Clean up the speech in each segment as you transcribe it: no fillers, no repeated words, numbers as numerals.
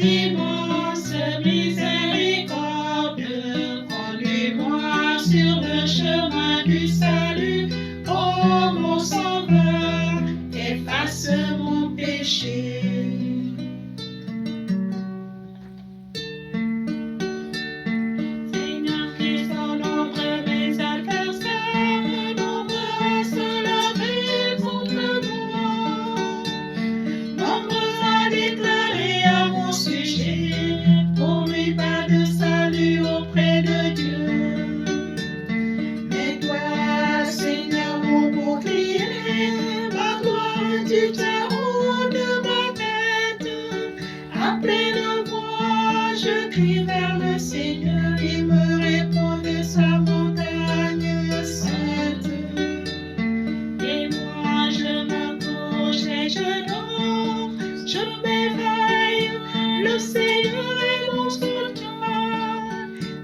immense miséricorde, conduis-moi sur le chemin du salut. Oh mon sauveur, efface mon péché. Seigneur Christ, en nombre mes adversaires, nombreux se lever contre moi. Nombreux à déclarer à mon sujet, pour lui pas de salut auprès de Dieu. Mais toi, Seigneur, mon bouclier, ma gloire du terreau de ma tête, à pleine voix, je crie vers le Seigneur, il me répond de sa montagne sainte. Et moi, je m'accroche les genoux, je m'éveille, le Seigneur est mon soutien.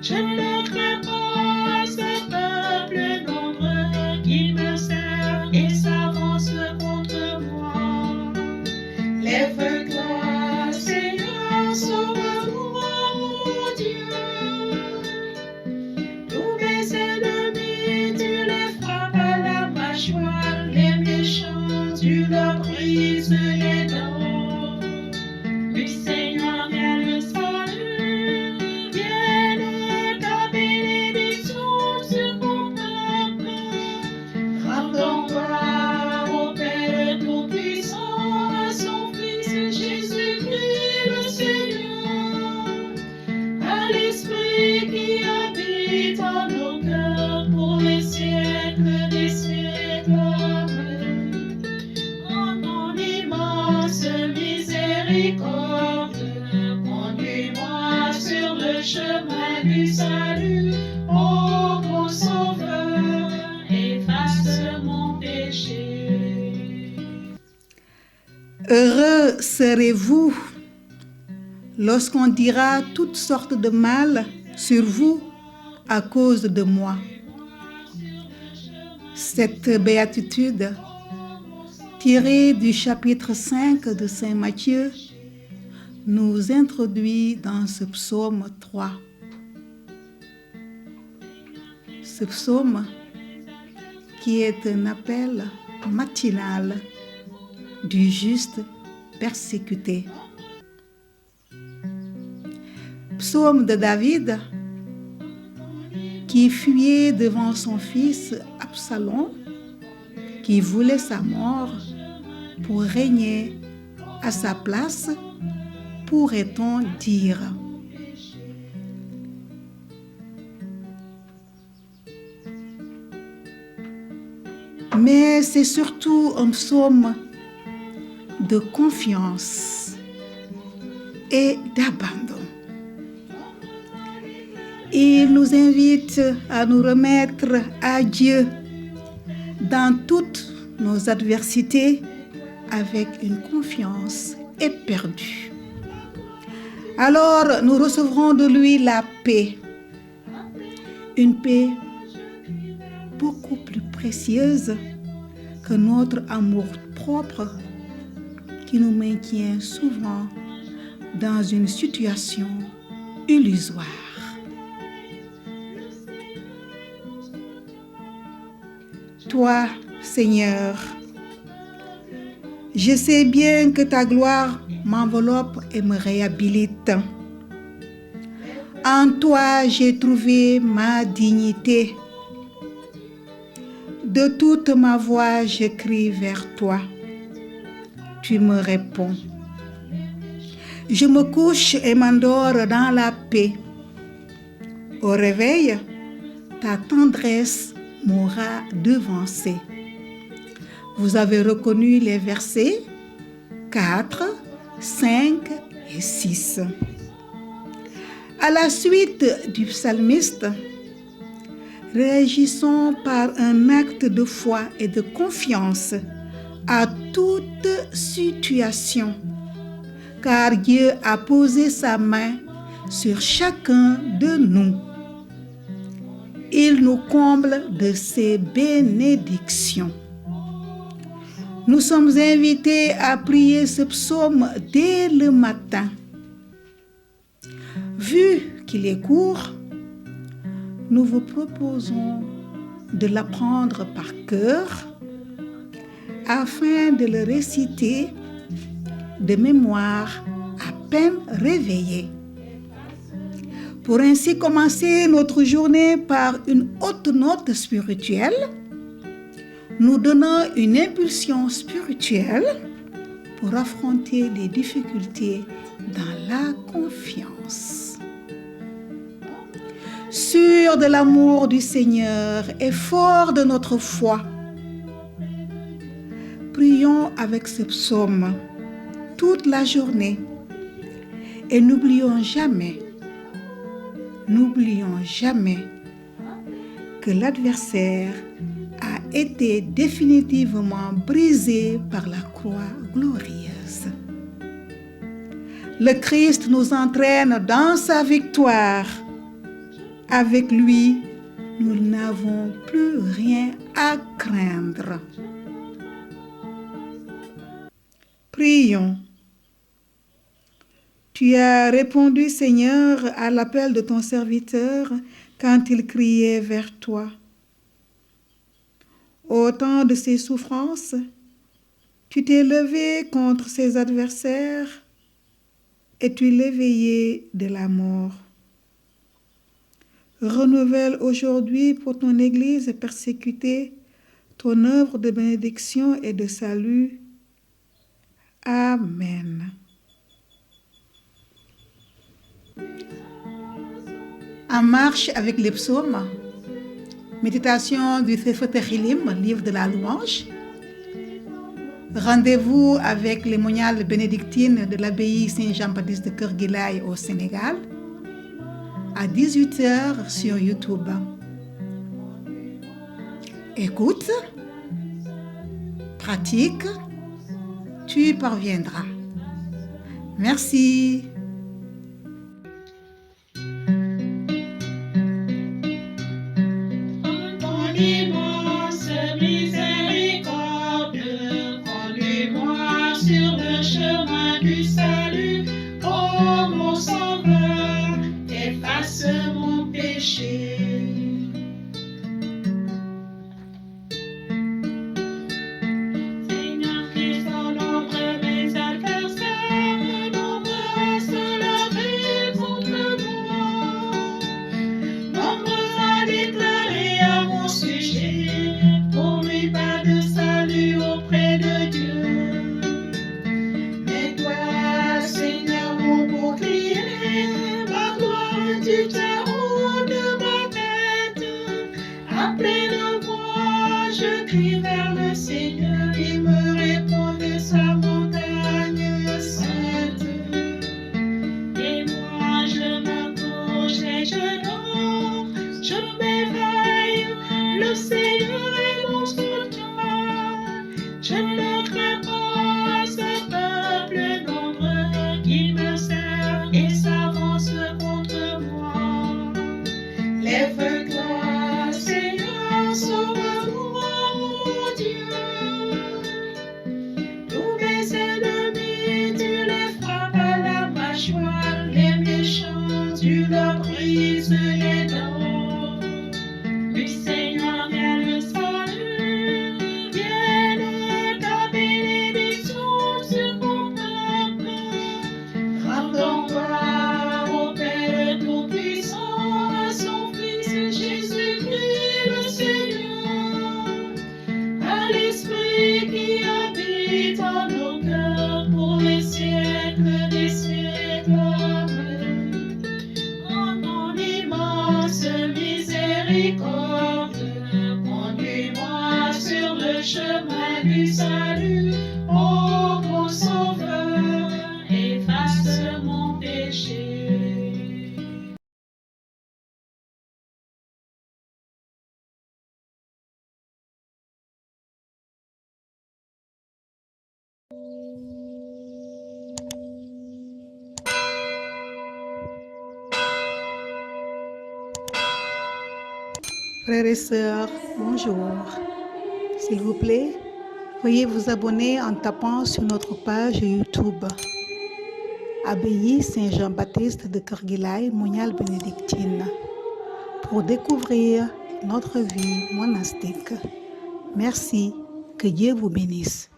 Je ne crains pas ce peuple nombreux qui me sert et s'avance contre moi. Lève-toi, Seigneur, sauve-moi, mon Dieu. Tous mes ennemis, tu les frappes à la mâchoire, les méchants, tu leur brises les dents. Oui, Seigneur, viens le salut, vienne ta bénédiction sur mon peuple. Rendons gloire au Père Tout-Puissant, à son Fils Jésus-Christ le Seigneur, à l'Esprit qui habite en nos cœurs pour les siècles des siècles. Amen. En ton immense miséricorde, conduis-moi sur le chemin du salut. Oh mon sauveur, efface mon péché. Heureux serez-vous lorsqu'on dira toutes sortes de mal sur vous à cause de moi. Cette béatitude, tirée du chapitre 5 de Saint Matthieu, nous introduit dans ce psaume 3. Ce psaume qui est un appel matinal du juste persécuté. Psaume de David qui fuyait devant son fils Absalom, qui voulait sa mort pour régner à sa place, pourrait-on dire. Mais c'est surtout un psaume de confiance et d'abandon. Il nous invite à nous remettre à Dieu dans toutes nos adversités avec une confiance éperdue. Alors nous recevrons de lui la paix, une paix beaucoup plus précieuse que notre amour propre qui nous maintient souvent dans une situation illusoire. Toi, Seigneur, je sais bien que ta gloire m'enveloppe et me réhabilite. En toi, j'ai trouvé ma dignité. De toute ma voix, je crie vers toi. Tu me réponds. Je me couche et m'endors dans la paix. Au réveil, ta tendresse m'aura devancé. Vous avez reconnu les versets 4, 5 et 6. À la suite du psalmiste, réagissons par un acte de foi et de confiance à toute situation, car Dieu a posé sa main sur chacun de nous. Il nous comble de ses bénédictions. Nous sommes invités à prier ce psaume dès le matin. Vu qu'il est court, nous vous proposons de l'apprendre par cœur afin de le réciter de mémoire à peine réveillé. Pour ainsi commencer notre journée par une haute note spirituelle, nous donnons une impulsion spirituelle pour affronter les difficultés dans la confiance. Sûr de l'amour du Seigneur et fort de notre foi, prions avec ce psaume toute la journée et n'oublions jamais que l'adversaire a été définitivement brisé par la croix glorieuse. Le Christ nous entraîne dans sa victoire. Avec lui, nous n'avons plus rien à craindre. Prions. Tu as répondu, Seigneur, à l'appel de ton serviteur quand il criait vers toi. Au temps de ses souffrances, tu t'es levé contre ses adversaires et tu l'éveillais de la mort. Renouvelle aujourd'hui pour ton Église persécutée ton œuvre de bénédiction et de salut. Amen. En marche avec les psaumes, méditation du Sefer Tehillim, livre de la louange. Rendez-vous avec les moniales bénédictines de l'abbaye Saint-Jean-Baptiste de Kerguilaï au Sénégal à 18h sur YouTube. Écoute, pratique, tu y parviendras. Merci. Immense miséricorde, conduis-moi sur le chemin du salut. Ô mon sauveur, efface mon péché. Seigneur Christ, en nombre mes adversaires, nombreux se lever contre moi. Nombreux à déclarer à mon sujet, pour lui pas de salut auprès de Dieu. Mais toi, Seigneur, mon bouclier, ma gloire, tu t'es haut de ma tête. À pleine voix, je crie vers le Seigneur, il me répond de sa montagne sainte. Et moi, je m'accroche les genoux, je m'éveille, le Seigneur est mon soutien. Je ne crains pas ce peuple nombreux qui me sert et s'avance contre moi. Lève-toi, Seigneur, sauve-moi, mon Dieu. Tous mes ennemis, tu les frappes à la mâchoire, les méchants, tu leur brises les dents. Du Seigneur vient le salut, vienne ta bénédiction sur mon peuple. Rendons gloire au Père Tout-Puissant, à son Fils Jésus-Christ le Seigneur, à l'Esprit qui habite en nos cœurs pour les siècles des siècles. Amen. En ton immense miséricorde, conduis-moi sur le chemin du salut. Ô mon sauveur, efface mon péché. Frères et sœurs, bonjour. S'il vous plaît, veuillez vous abonner en tapant sur notre page YouTube. Abbaye Saint-Jean-Baptiste de Kerguilaï, Monial bénédictine, pour découvrir notre vie monastique. Merci, que Dieu vous bénisse.